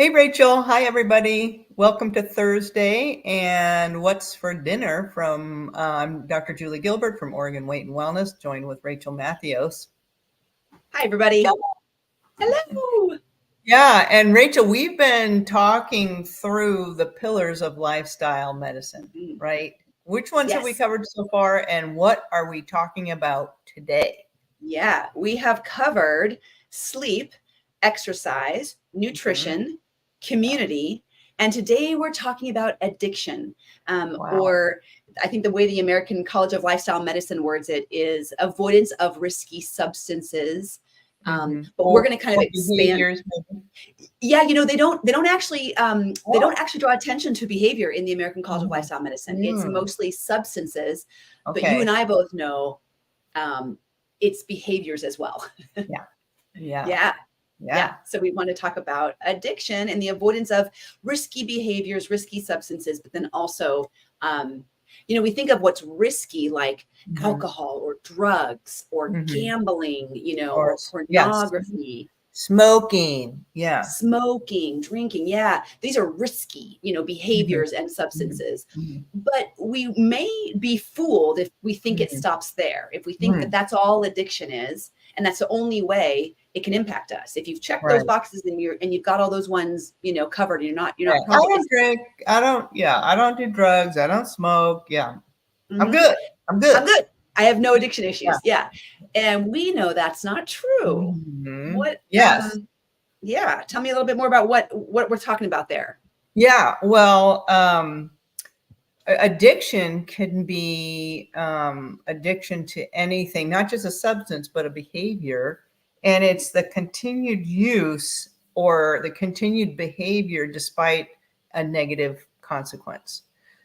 Hey, Rachel. Hi, everybody. Welcome to Thursday. And what's for dinner from I'm Dr. Julie Gilbert from Oregon Weight and Wellness, joined with Rachelle Mathios. Hi, everybody. Hello. Yeah. And Rachel, we've been talking through the pillars of lifestyle medicine, right? Which ones have we covered so far? And what are we talking about today? Yeah, we have covered sleep, exercise, nutrition, community, and today we're talking about addiction, or I think the way the American College of Lifestyle Medicine words it is avoidance of risky substances. But we're going to kind of expand. Yeah, they don't actually draw attention to behavior in the American College of Lifestyle Medicine. It's mostly substances, but you and I both know it's behaviors as well. Yeah. So we want to talk about addiction and the avoidance of risky behaviors, risky substances, but then also, we think of what's risky, like alcohol or drugs or gambling, or pornography. Smoking, drinking. Yeah. These are risky, behaviors and substances, but we may be fooled if we think it stops there. If we think that that's all addiction is, and that's the only way it can impact us. If you've checked those boxes and you've got all those ones, covered, and you're not. I don't drink. I don't do drugs. I don't smoke. Yeah. I'm good. I have no addiction issues. Yeah. And we know that's not true. What? Yes. Tell me a little bit more about what we're talking about there. Yeah. Well, addiction can be addiction to anything, not just a substance, but a behavior. And it's the continued use or the continued behavior despite a negative consequence.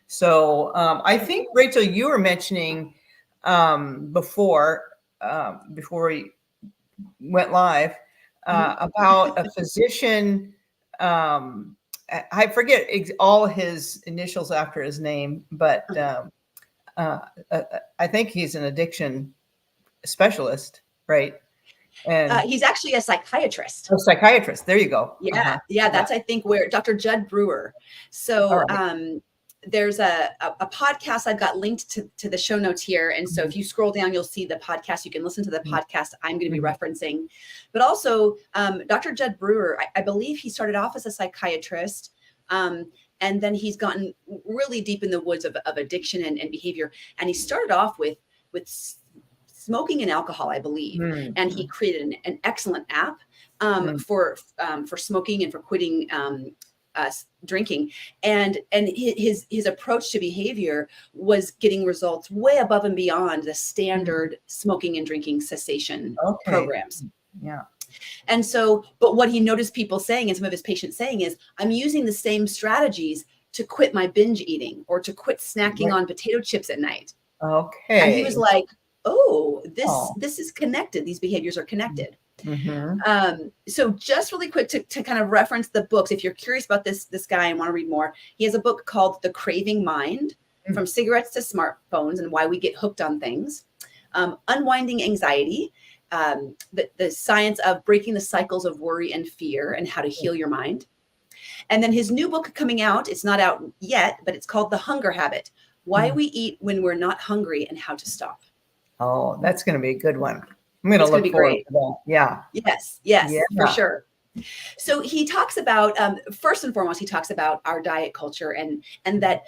So I think, Rachel, you were mentioning before we went live about a physician. I forget all his initials after his name, but I think he's an addiction specialist, right? And he's actually a psychiatrist. A psychiatrist. There you go. Yeah. That's, I think, where Dr. Judd Brewer. So there's a podcast I've got linked to the show notes here. And so if you scroll down, you'll see the podcast. You can listen to the podcast I'm going to be referencing. But also Dr. Judd Brewer, I believe he started off as a psychiatrist. And then he's gotten really deep in the woods of addiction and behavior. And he started off with smoking and alcohol, I believe. And he created an excellent app for smoking and for quitting drinking. And his approach to behavior was getting results way above and beyond the standard smoking and drinking cessation programs. Yeah. And so, but what he noticed people saying and some of his patients saying is, I'm using the same strategies to quit my binge eating or to quit snacking on potato chips at night. Okay. And he was like, oh, this is connected. These behaviors are connected. So just really quick to kind of reference the books. If you're curious about this guy and want to read more, he has a book called The Craving Mind, From Cigarettes to Smartphones and Why We Get Hooked on Things. Unwinding Anxiety, the science of breaking the cycles of worry and fear and how to heal your mind. And then his new book coming out, it's not out yet, but it's called The Hunger Habit, Why We Eat When We're Not Hungry and How to Stop. Oh, that's going to be a good one. I'm going to look forward to that. Yeah. Yes, for sure. So he talks about, first and foremost, he talks about our diet culture and that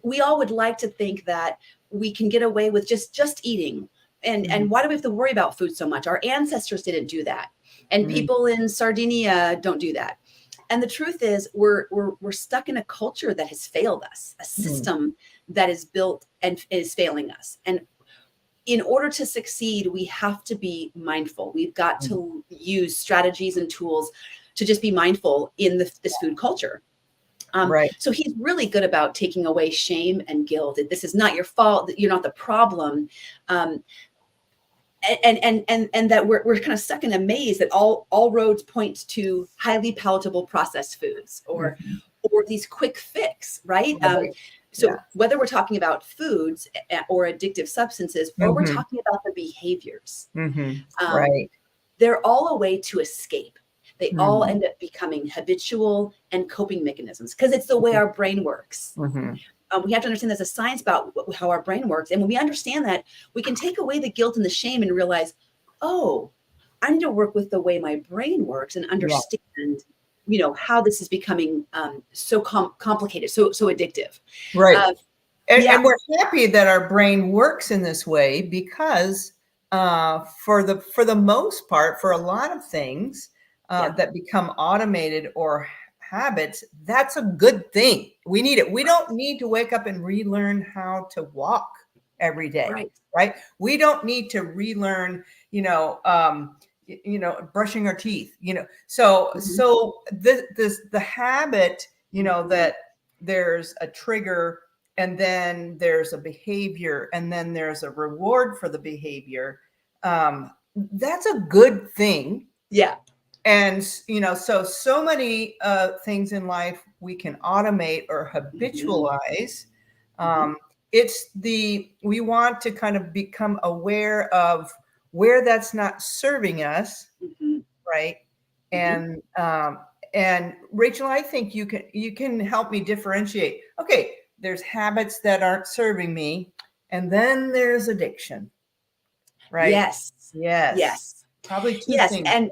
we all would like to think that we can get away with just eating. And why do we have to worry about food so much? Our ancestors didn't do that. And people in Sardinia don't do that. And the truth is we're stuck in a culture that has failed us, a system that is built and is failing us. And in order to succeed, we have to be mindful. We've got to use strategies and tools to just be mindful in this food culture. So he's really good about taking away shame and guilt. This is not your fault. You're not the problem. And that we're kind of stuck in a maze that all roads point to highly palatable processed foods or these quick fix, right? So whether we're talking about foods or addictive substances, or we're talking about the behaviors, they're all a way to escape. they all end up becoming habitual and coping mechanisms because it's the way our brain works. We have to understand there's a science about how our brain works. And when we understand that, we can take away the guilt and the shame and realize, oh, I need to work with the way my brain works and understand, how this is becoming so complicated, so addictive. Right. And we're happy that our brain works in this way because for the most part, for a lot of things that become automated or habits, that's a good thing. We need it. We don't need to wake up and relearn how to walk every day, right? We don't need to relearn, brushing our teeth, So the habit, that there's a trigger and then there's a behavior and then there's a reward for the behavior. That's a good thing. Yeah. And, so many things in life we can automate or habitualize. We want to kind of become aware of where that's not serving us. Right. And Rachel, I think you can help me differentiate. Okay. There's habits that aren't serving me. And then there's addiction. Right. Yes. Probably two things. And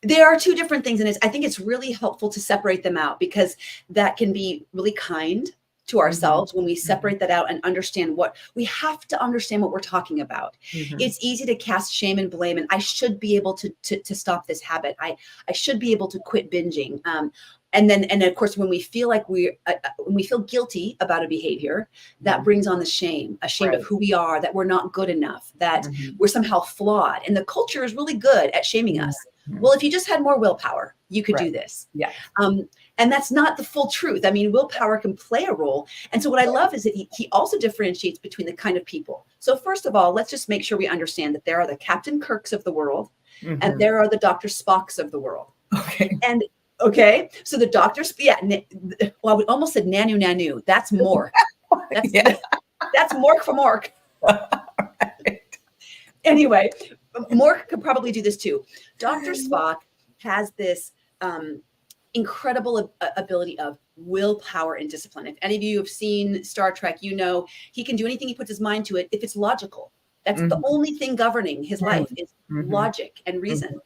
there are two different things. And I think it's really helpful to separate them out because that can be really kind to ourselves when we separate that out and understand we have to understand what we're talking about. It's easy to cast shame and blame. And I should be able to stop this habit. I should be able to quit binging. And of course, when we feel like when we feel guilty about a behavior, that brings on the shame, a shame of who we are, that we're not good enough, that we're somehow flawed. And the culture is really good at shaming us. Well, if you just had more willpower, you could do this. Yeah. And that's not the full truth. I mean, willpower can play a role. And so what I love is that he also differentiates between the kind of people. So first of all, let's just make sure we understand that there are the Captain Kirks of the world and there are the Dr. Spocks of the world. Okay. So the doctors, well, I would almost said nanu. That's Mork. That's Mork for Mork. Anyway, Mork could probably do this too. Dr. Spock has this incredible ability of willpower and discipline. If any of you have seen Star Trek, he can do anything he puts his mind to it if it's logical. That's the only thing governing his life is logic and reason.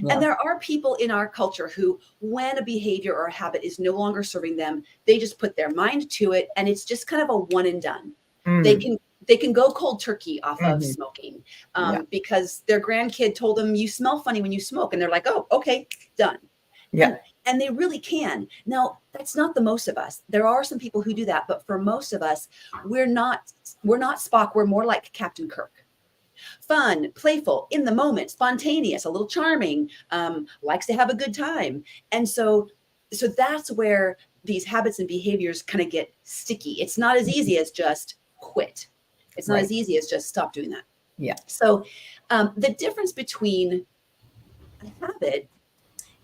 And there are people in our culture who, when a behavior or a habit is no longer serving them, they just put their mind to it. And it's just kind of a one and done. They can go cold turkey off of smoking because their grandkid told them, you smell funny when you smoke. And they're like, oh, okay, done. Yeah. And they really can. Now, that's not the most of us. There are some people who do that. But for most of us, we're not Spock. We're more like Captain Kirk. Fun, playful, in the moment, spontaneous, a little charming, likes to have a good time. And so that's where these habits and behaviors kind of get sticky. It's not as easy as just quit. It's not as easy as just stop doing that. Yeah. So the difference between a habit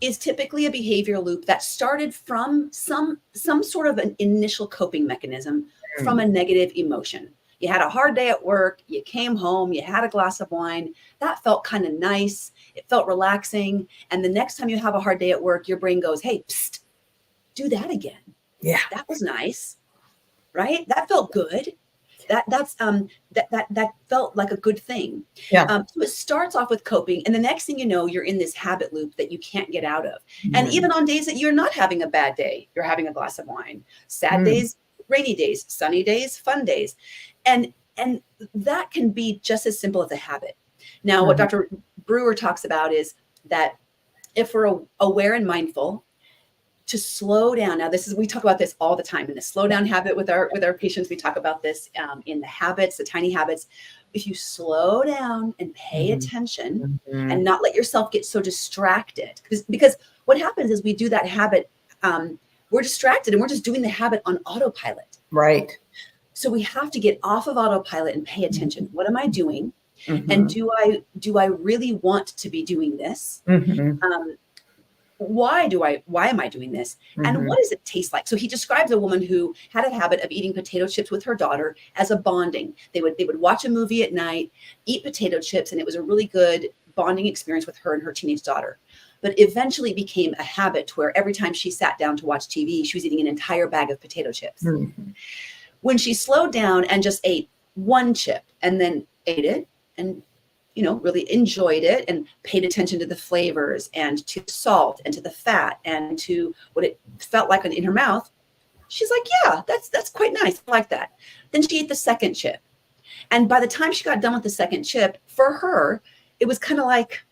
is typically a behavior loop that started from some sort of an initial coping mechanism from a negative emotion. You had a hard day at work, you came home, you had a glass of wine. That felt kind of nice. It felt relaxing. And the next time you have a hard day at work, your brain goes, hey, psst, do that again. Yeah. That was nice. Right? That felt good. That felt like a good thing. Yeah. So it starts off with coping. And the next thing you know, you're in this habit loop that you can't get out of. And even on days that you're not having a bad day, you're having a glass of wine. Sad days, rainy days, sunny days, fun days. And that can be just as simple as a habit. Now, what Dr. Brewer talks about is that if we're aware and mindful, to slow down. Now, we talk about this all the time in the slow down habit with our patients. We talk about this in the habits, the tiny habits. If you slow down and pay attention and not let yourself get so distracted, because what happens is we do that habit. We're distracted and we're just doing the habit on autopilot. Right. So we have to get off of autopilot and pay attention. What am I doing? And do I really want to be doing this? Why am I doing this? And what does it taste like? So he describes a woman who had a habit of eating potato chips with her daughter as a bonding. They would watch a movie at night, eat potato chips, and it was a really good bonding experience with her and her teenage daughter. but eventually became a habit where every time she sat down to watch TV, she was eating an entire bag of potato chips. Mm-hmm. When she slowed down and just ate one chip and then ate it and, really enjoyed it and paid attention to the flavors and to salt and to the fat and to what it felt like in her mouth, she's like, yeah, that's quite nice. I like that. Then she ate the second chip. And by the time she got done with the second chip, for her, it was kind of like,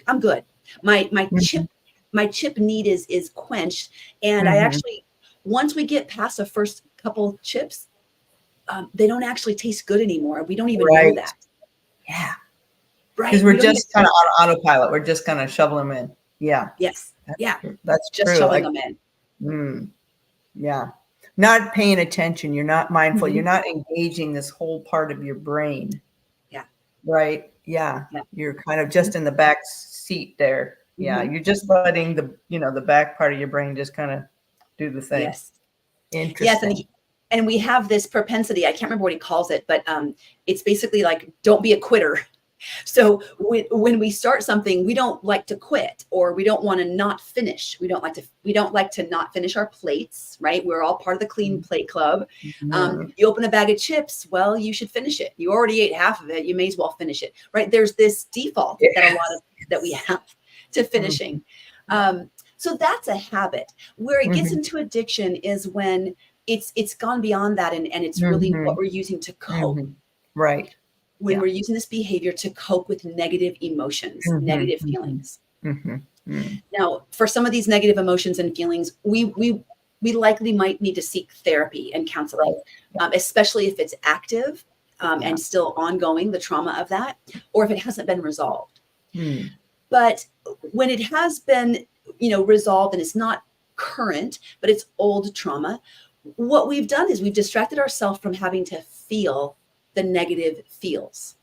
I'm good. My chip need is quenched. And I actually, once we get past the first couple chips, they don't actually taste good anymore. We don't even know that. Yeah. Right. Because we're just kind of on autopilot. We're just kind of shoveling them in. Yeah. Yes. That's just true. shoveling them in. Yeah. Not paying attention. You're not mindful. You're not engaging this whole part of your brain. Yeah. Right. Yeah. You're kind of just in the back seat there. Yeah. You're just letting the back part of your brain just kind of do the thing. Yes. Interesting. Yes. And we have this propensity, I can't remember what he calls it, but it's basically like, don't be a quitter. So when we start something, we don't like to quit, or we don't want to not finish. We don't like to not finish our plates, right? We're all part of the clean plate club. You open a bag of chips, well, you should finish it. You already ate half of it. You may as well finish it, right? There's this default that we have to finishing. So that's a habit. Where it gets into addiction is when it's gone beyond that, and it's really what we're using to cope. Right. When we're using this behavior to cope with negative emotions, negative feelings. Now, for some of these negative emotions and feelings, we likely might need to seek therapy and counseling, especially if it's active and still ongoing, the trauma of that, or if it hasn't been resolved. But when it has been, resolved and it's not current, but it's old trauma, what we've done is we've distracted ourselves from having to feel the negative feels.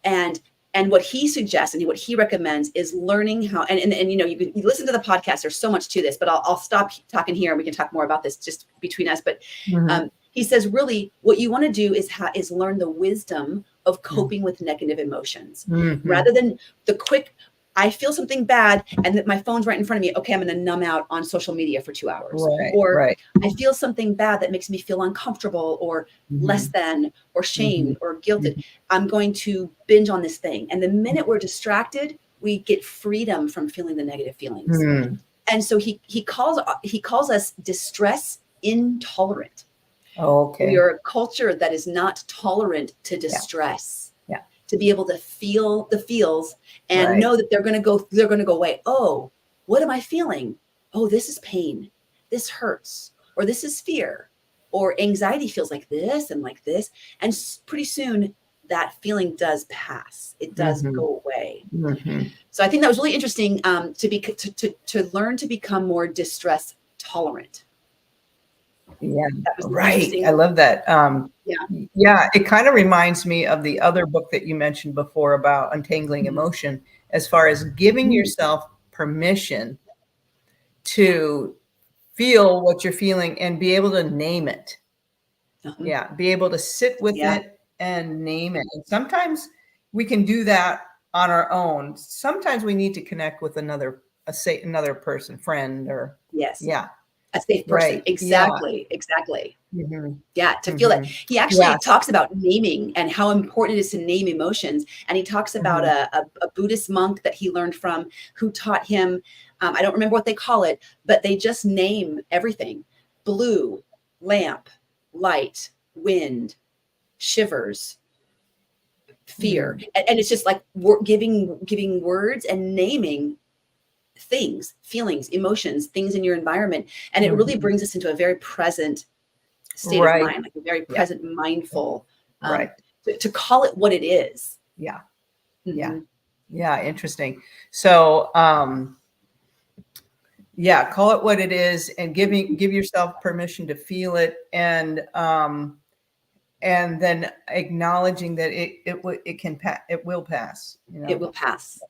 And what he suggests and what he recommends is learning how, and you listen to the podcast, there's so much to this, but I'll stop talking here and we can talk more about this just between us. But he says, really what you want to do is learn the wisdom of coping with negative emotions rather than the quick, I feel something bad and that my phone's right in front of me. Okay, I'm going to numb out on social media for 2 hours. I feel something bad that makes me feel uncomfortable or less than or shamed or guilted. I'm going to binge on this thing. And the minute we're distracted, we get freedom from feeling the negative feelings. And so he calls us distress intolerant. Okay. We are a culture that is not tolerant to distress. To be able to feel the feels and know that they're going to go away. Oh, what am I feeling? Oh, this is pain. This hurts, or this is fear, or anxiety feels like this and like this. And pretty soon that feeling does pass. It does go away. So I think that was really interesting to learn to become more distress tolerant. Yeah, right. I love that. It kind of reminds me of the other book that you mentioned before about untangling emotion, as far as giving yourself permission to feel what you're feeling and be able to name it. Be able to sit with it and name it. And sometimes we can do that on our own. Sometimes we need to connect with another person, friend, or a safe person. Right. Exactly. To feel that. He actually talks about naming and how important it is to name emotions. And he talks about a Buddhist monk that he learned from, who taught him, I don't remember what they call it, but they just name everything: blue, lamp, light, wind, shivers, fear. And it's just like giving words and naming things, feelings, emotions, things in your environment. And it really brings us into a very present state of mind, like a very present, mindful, to call it what it is. Interesting. So, call it what it is, and give yourself permission to feel it, and then acknowledging that it will pass. It will pass.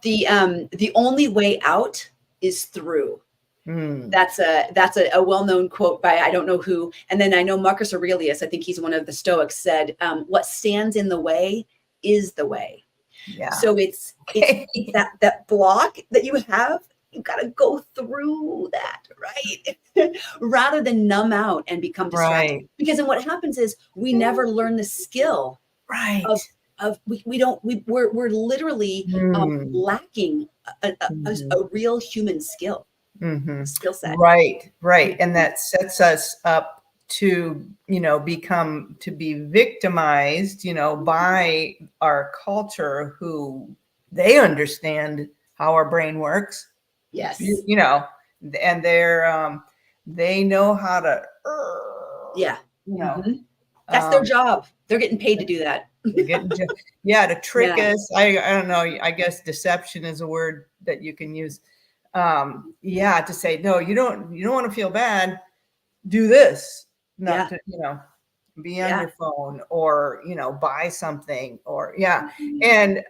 The only way out is through. That's a well-known quote by, I don't know who. And then I know Marcus Aurelius, I think he's one of the Stoics, said, what stands in the way is the way. Yeah. So it's that block that you have. You got to go through that, right? Rather than numb out and become distracted. Right. Because then what happens is we never learn the skill Right. of we're literally lacking a real human skill set. Right. And that sets us up to, be victimized, by our culture, who they understand how our brain works. Yes. And they know how to, yeah. That's their job. They're getting paid to do that. To trick us. I don't know. I guess deception is a word that you can use. To say, no, you don't want to feel bad. Do this, not to, be on your phone, or, buy something, or And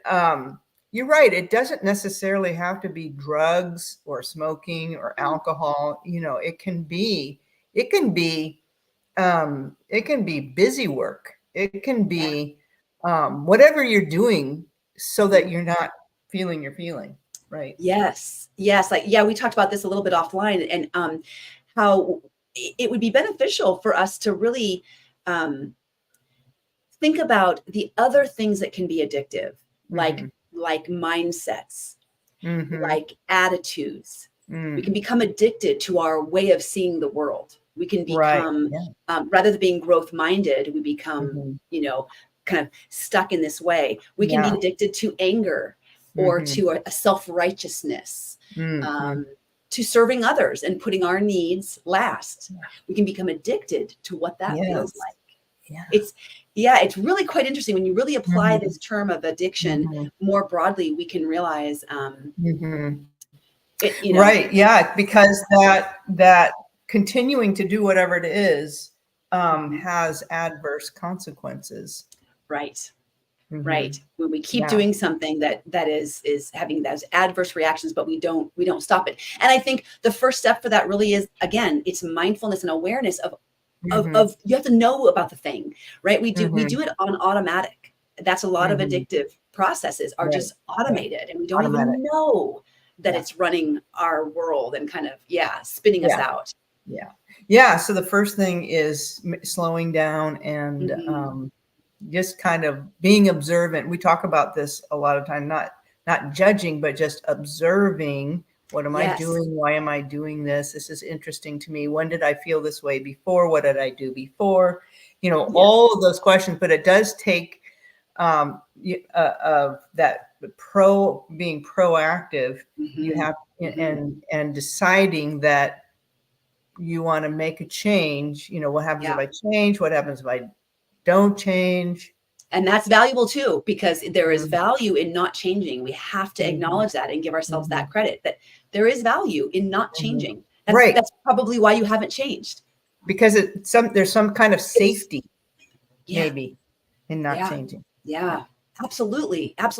you're right. It doesn't necessarily have to be drugs or smoking or alcohol. It can be busy work. It can be whatever you're doing, so that you're not feeling your feeling. Right. Yes. We talked about this a little bit offline, and how it would be beneficial for us to really think about the other things that can be addictive, like mindsets, like attitudes. We can become addicted to our way of seeing the world. We can become, rather than being growth minded, we become, kind of stuck in this way. We can be addicted to anger, or to a self-righteousness, to serving others and putting our needs last. We can become addicted to what that feels like. It's really quite interesting when you really apply this term of addiction more broadly. We can realize, right. Yeah. Because that continuing to do whatever it is, has adverse consequences. Right. Right. When we keep doing something that is having those adverse reactions, but we don't stop it. And I think the first step for that really is, again, it's mindfulness and awareness of you have to know about the thing, right? We do it on automatic. That's a lot of addictive processes are just automated, and we don't even know that it's running our world and kind of spinning us out. So the first thing is slowing down and just kind of being observant. We talk about this a lot of time, not judging, but just observing. What am I doing? Why am I doing this? This is interesting to me. When did I feel this way before? What did I do before? All of those questions. But it does take that being proactive. You have and deciding that you want to make a change. What happens if I change? What happens if I don't change? And that's valuable too, because there is value in not changing. We have to acknowledge that and give ourselves that credit, that there is value in not changing. That's probably why you haven't changed. Because there's some kind of safety maybe in not changing. Absolutely. And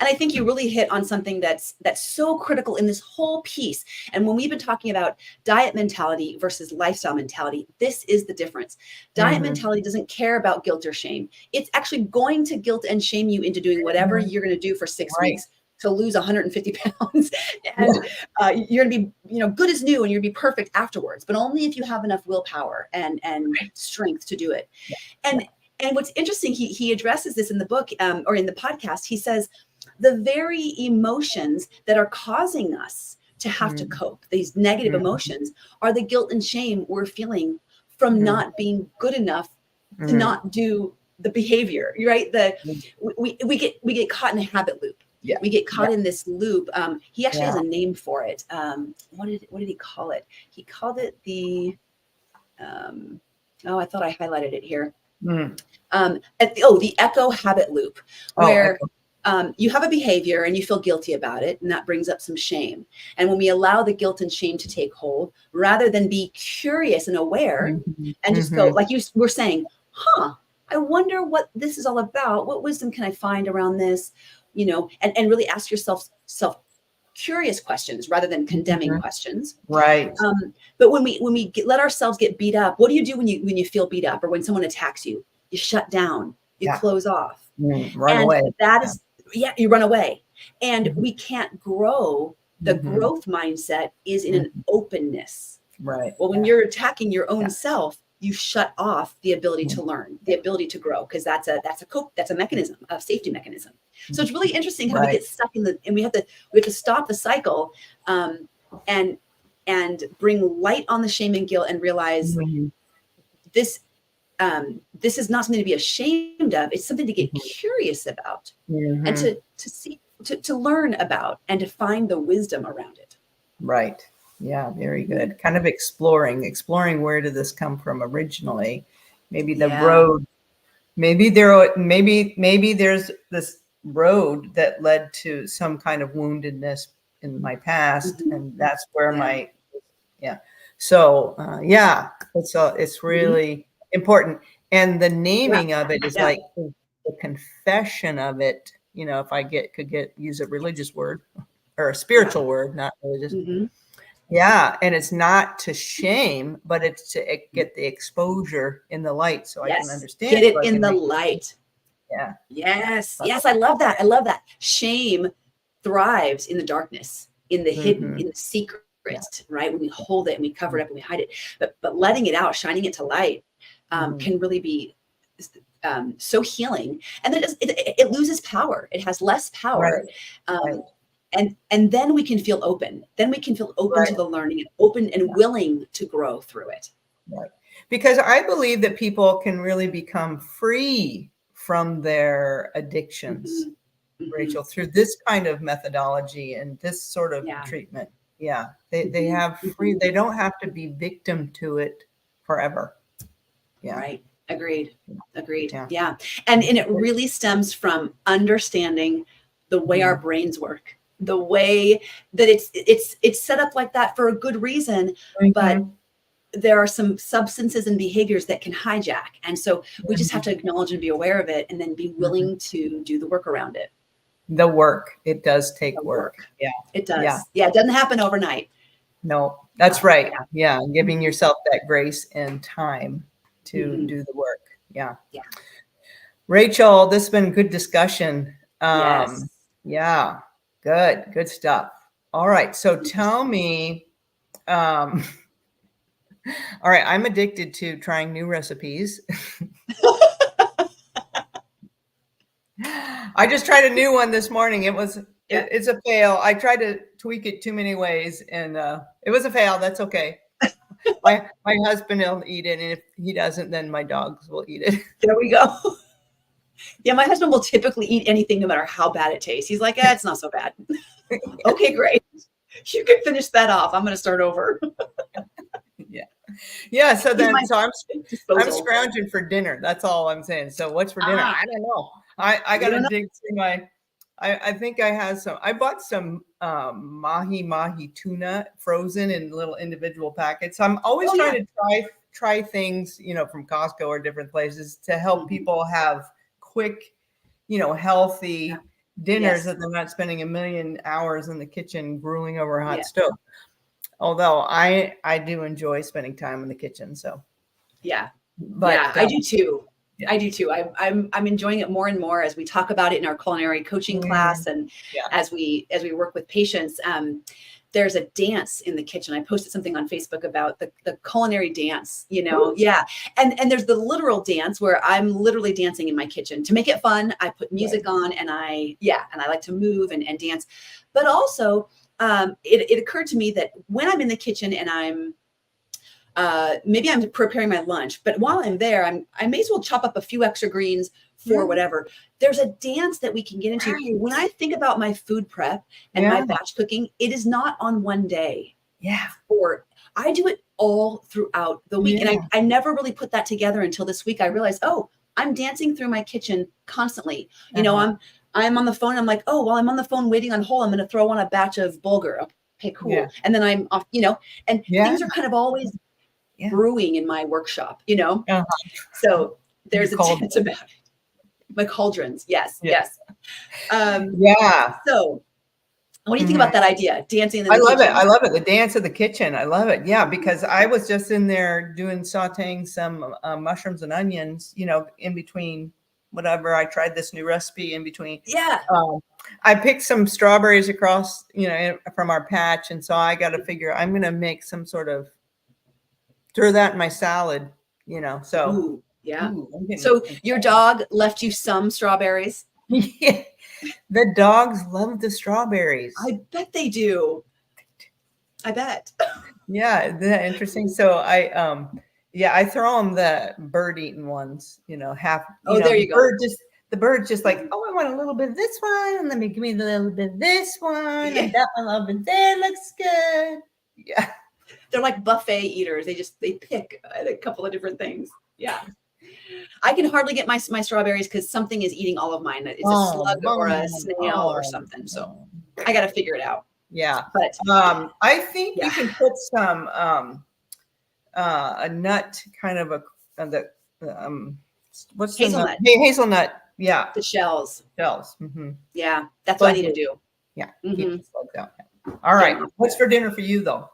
I think you really hit on something that's so critical in this whole piece. And when we've been talking about diet mentality versus lifestyle mentality, this is the difference. Diet mentality doesn't care about guilt or shame. It's actually going to guilt and shame you into doing whatever you're going to do for 6 weeks to lose 150 pounds. And you're going to be, good as new, and you're going to be perfect afterwards, but only if you have enough willpower and strength to do it. And what's interesting, he addresses this in the book or in the podcast. He says the very emotions that are causing us to have to cope, these negative emotions, are the guilt and shame we're feeling from not being good enough to not do the behavior, right? We get caught in a habit loop. We get caught in this loop. He actually has a name for it. What did he call it? He called it the I thought I highlighted it here. The echo habit loop, where you have a behavior and you feel guilty about it, and that brings up some shame. And when we allow the guilt and shame to take hold, rather than be curious and aware and just go, like you were saying, I wonder what this is all about. What wisdom can I find around this? And really ask yourself curious questions rather than condemning questions. Right. But when we let ourselves get beat up, what do you do when you feel beat up, or when someone attacks you? You shut down, you close off. Run away. That is you run away. And we can't grow. The Mhm. growth mindset is in an openness. Right. Well, when you're attacking your own self, you shut off the ability to learn, the ability to grow, because that's a mechanism, a safety mechanism. So it's really interesting how we get stuck and we have to stop the cycle, and bring light on the shame and guilt and realize this is not something to be ashamed of. It's something to get curious about, and to see, to learn about, and to find the wisdom around it. Right. Yeah, very good. Kind of exploring where did this come from originally? Maybe the road, maybe there's this road that led to some kind of woundedness in my past, and that's where So it's really important. And the naming of it is like the confession of it. You know, if I could use a religious word or a spiritual word, not religious. Yeah. And it's not to shame, but it's to get the exposure in the light so I can understand. Get it in the light. Yeah. Yes. Yes. I love that. I love that. Shame thrives in the darkness, in the hidden, in the secret, right? When we hold it and we cover it up and we hide it, but letting it out, shining it to light, can really be so healing. And then it loses power. It has less power. And then we can feel open. Then we can feel open to the learning, and open and willing to grow through it. Right. Because I believe that people can really become free from their addictions, Rachel, through this kind of methodology and this sort of treatment. Yeah. They have free, they don't have to be victim to it forever. Yeah. Right. Agreed. Yeah. And it really stems from understanding the way our brains work. The way that it's set up like that for a good reason, but there are some substances and behaviors that can hijack. And so we just have to acknowledge and be aware of it, and then be willing to do the work around it. The work. It does take work. Yeah. It does. Yeah. It doesn't happen overnight. No, that's right. Yeah. Giving yourself that grace and time to do the work. Yeah. Yeah. Rachel, this has been good discussion. Yeah. Good stuff. All right. So tell me, all right, I'm addicted to trying new recipes. I just tried a new one this morning. It's a fail. I tried to tweak it too many ways, and it was a fail. That's okay. My husband will eat it, and if he doesn't, then my dogs will eat it. There we go. Yeah, my husband will typically eat anything no matter how bad it tastes. He's like, it's not so bad. Okay, great. You can finish that off. I'm going to start over. Yeah. So I'm scrounging for dinner. That's all I'm saying. So what's for dinner? I don't know. I got to dig through I think I have some. I bought some mahi tuna frozen in little individual packets. I'm always trying to try things, from Costco or different places to help people have quick, healthy dinners that they're not spending a million hours in the kitchen grueling over a hot stove. Although I do enjoy spending time in the kitchen. So I do too. I do too. I'm enjoying it more and more as we talk about it in our culinary coaching class, and as we work with patients. There's a dance in the kitchen. I posted something on Facebook about the culinary dance, and there's the literal dance where I'm literally dancing in my kitchen to make it fun. I put music on, and I like to move and dance. But also, it occurred to me that when I'm in the kitchen and I'm maybe I'm preparing my lunch, but while I'm there, I may as well chop up a few extra greens for whatever. There's a dance that we can get into. Right. When I think about my food prep and my batch cooking, it is not on one day. Yeah. Or I do it all throughout the week. And I never really put that together until this week. I realized, I'm dancing through my kitchen constantly. You know, I'm on the phone. I'm like, while I'm on the phone waiting on hold, I'm going to throw on a batch of bulgur. Okay, cool. Yeah. And then I'm off, and things are kind of always brewing in my workshop, So there's a dance about it. My cauldrons. Yes. So what do you think about that idea? Dancing in the kitchen? I love it. The dance of the kitchen. I love it. Yeah. Because I was just in there sauteing some mushrooms and onions, in between whatever. I tried this new recipe in between. Yeah. I picked some strawberries across, from our patch. And so I got to figure, I'm going to make some sort of, throw that in my salad, so. Ooh, yeah. Ooh, So your dog left you some strawberries? Yeah. The dogs love the strawberries. I bet they do. I bet. Yeah, isn't that interesting? So I throw them the bird eating ones, half. There you go. The bird's just like, oh, I want a little bit of this one, and let me give me a little bit of this one, and that one a little bit there looks good. Yeah, they're like buffet eaters. They pick a couple of different things. Yeah. I can hardly get my strawberries because something is eating all of mine. It's a slug or a snail or something. So I got to figure it out. Yeah. But I think you can put some a nut kind of what's hazelnut. Hazelnut. Yeah. The shells. Mm-hmm. Yeah. That's what I need to do. Yeah. Mm-hmm. All right. Yeah. What's for dinner for you though?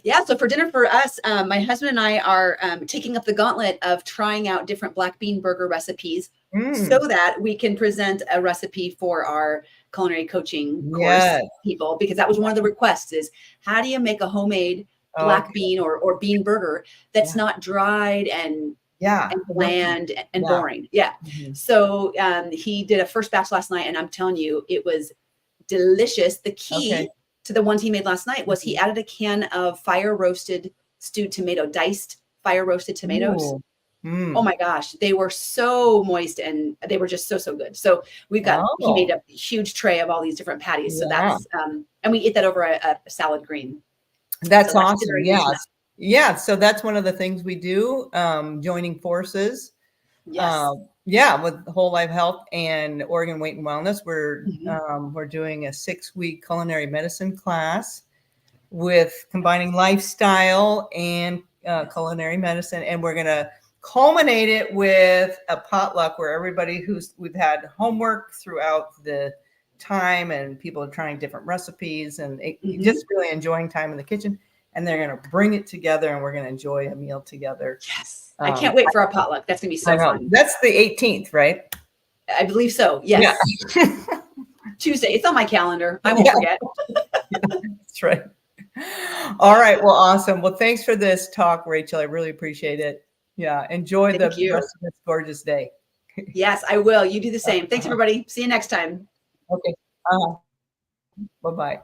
Yeah. So for dinner for us, my husband and I are taking up the gauntlet of trying out different black bean burger recipes so that we can present a recipe for our culinary coaching course people, because that was one of the requests is how do you make a homemade black bean or bean burger that's not dried and bland and boring. Yeah. Mm-hmm. So he did a first batch last night, and I'm telling you, it was delicious. The key to the ones he made last night was he added a can of fire roasted stewed tomato, diced fire roasted tomatoes. Ooh. Oh my gosh, they were so moist and they were just so good. So we've got he made a huge tray of all these different patties. So that's and we ate that over a salad green. That's awesome. Yeah. So that's one of the things we do, joining forces. Yes. With Whole Life Health and Oregon Weight and Wellness. We're doing a 6-week culinary medicine class with combining lifestyle and culinary medicine, and we're gonna culminate it with a potluck where we've had homework throughout the time, and people are trying different recipes and just really enjoying time in the kitchen. And they're going to bring it together, and we're going to enjoy a meal together. Yes. I can't wait for our potluck. That's going to be so fun. That's the 18th, right? I believe so. Yes. Yeah. Tuesday. It's on my calendar. I won't forget. That's right. All right. Well, awesome. Well, thanks for this talk, Rachel. I really appreciate it. Yeah. Enjoy the rest of this gorgeous day. Yes, I will. You do the same. Thanks, everybody. See you next time. Okay. Bye-bye.